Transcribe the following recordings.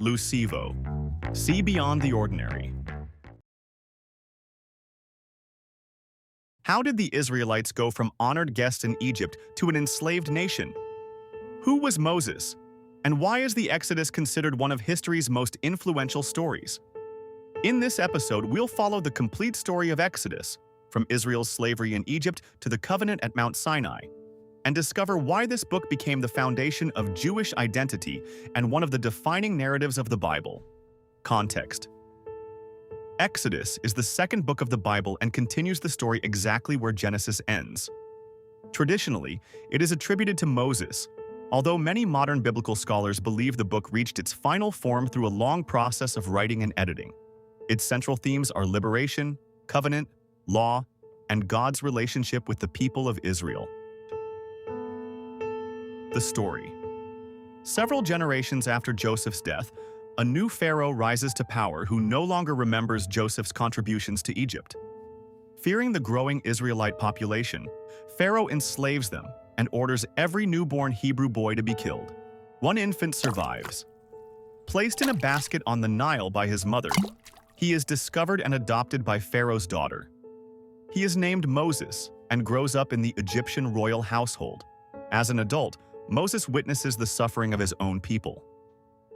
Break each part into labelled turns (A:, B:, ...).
A: LuSEEvo. See beyond the ordinary. How did the Israelites go from honored guests in Egypt to an enslaved nation? Who was Moses? And why is the Exodus considered one of history's most influential stories? In this episode, we'll follow the complete story of Exodus, from Israel's slavery in Egypt to the covenant at Mount Sinai, and discover why this book became the foundation of Jewish identity and one of the defining narratives of the Bible. Context. Exodus is the second book of the Bible and continues the story exactly where Genesis ends. Traditionally, it is attributed to Moses, although many modern biblical scholars believe the book reached its final form through a long process of writing and editing. Its central themes are liberation, covenant, law, and God's relationship with the people of Israel. The story. Several generations after Joseph's death, a new pharaoh rises to power who no longer remembers Joseph's contributions to Egypt. Fearing the growing Israelite population, Pharaoh enslaves them and orders every newborn Hebrew boy to be killed. One infant survives. Placed in a basket on the Nile by his mother, he is discovered and adopted by Pharaoh's daughter. He is named Moses and grows up in the Egyptian royal household. As an adult, Moses witnesses the suffering of his own people.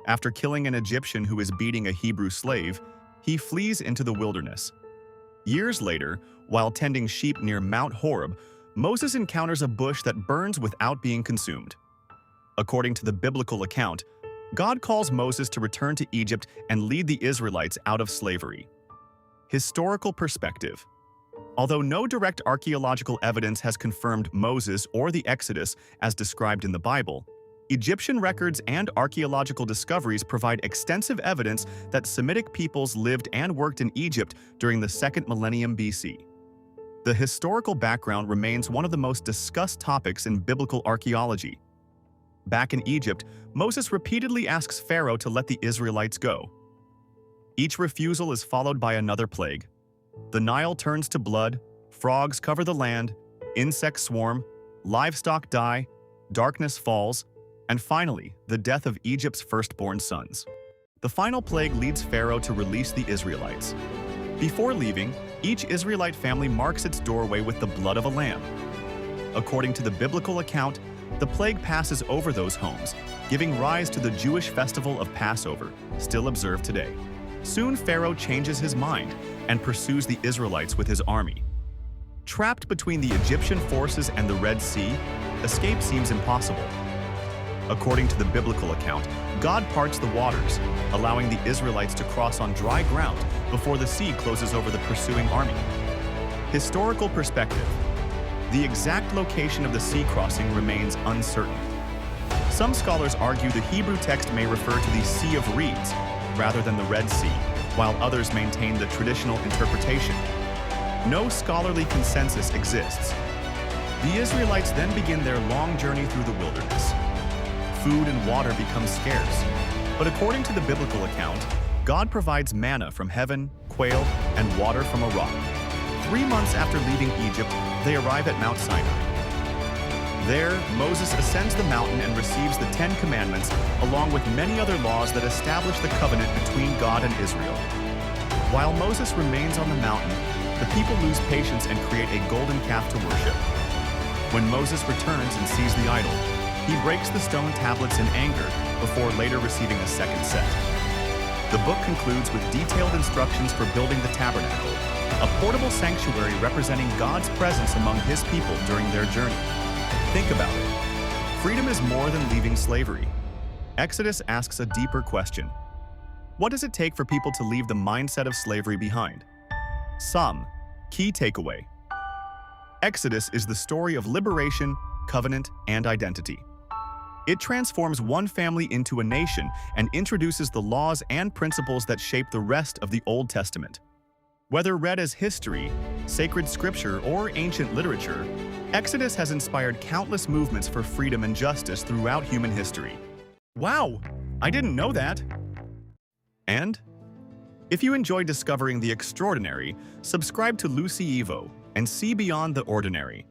A: After killing an Egyptian who is beating a Hebrew slave, he flees into the wilderness. Years later, while tending sheep near Mount Horeb, Moses encounters a bush that burns without being consumed. According to the biblical account, God calls Moses to return to Egypt and lead the Israelites out of slavery. Historical perspective. Although no direct archaeological evidence has confirmed Moses or the Exodus as described in the Bible, Egyptian records and archaeological discoveries provide extensive evidence that Semitic peoples lived and worked in Egypt during the 2nd millennium BC. The historical background remains one of the most discussed topics in biblical archaeology. Back in Egypt, Moses repeatedly asks Pharaoh to let the Israelites go. Each refusal is followed by another plague. The Nile turns to blood, frogs cover the land, insects swarm, livestock die, darkness falls, and finally, the death of Egypt's firstborn sons. The final plague leads Pharaoh to release the Israelites. Before leaving, each Israelite family marks its doorway with the blood of a lamb. According to the biblical account, the plague passes over those homes, giving rise to the Jewish festival of Passover, still observed today. Soon Pharaoh changes his mind and pursues the Israelites with his army. Trapped between the Egyptian forces and the Red Sea, escape seems impossible. According to the biblical account, God parts the waters, allowing the Israelites to cross on dry ground before the sea closes over the pursuing army. Historical perspective. The exact location of the sea crossing remains uncertain. Some scholars argue the Hebrew text may refer to the Sea of Reeds rather than the Red Sea, while others maintain the traditional interpretation. No scholarly consensus exists. The Israelites then begin their long journey through the wilderness. Food and water become scarce, but according to the biblical account, God provides manna from heaven, quail, and water from a rock. 3 months after leaving Egypt, they arrive at Mount Sinai. There, Moses ascends the mountain and receives the 10 Commandments, along with many other laws that establish the covenant between God and Israel. While Moses remains on the mountain, the people lose patience and create a golden calf to worship. When Moses returns and sees the idol, he breaks the stone tablets in anger before later receiving a second set. The book concludes with detailed instructions for building the tabernacle, a portable sanctuary representing God's presence among his people during their journey. Think about it. Freedom is more than leaving slavery. Exodus asks a deeper question. What does it take for people to leave the mindset of slavery behind? Some key takeaway. Exodus is the story of liberation, covenant, and identity. It transforms one family into a nation and introduces the laws and principles that shape the rest of the Old Testament. Whether read as history, sacred scripture, or ancient literature, Exodus has inspired countless movements for freedom and justice throughout human history. Wow! I didn't know that! And? If you enjoy discovering the extraordinary, subscribe to LuSEEvo and see beyond the ordinary.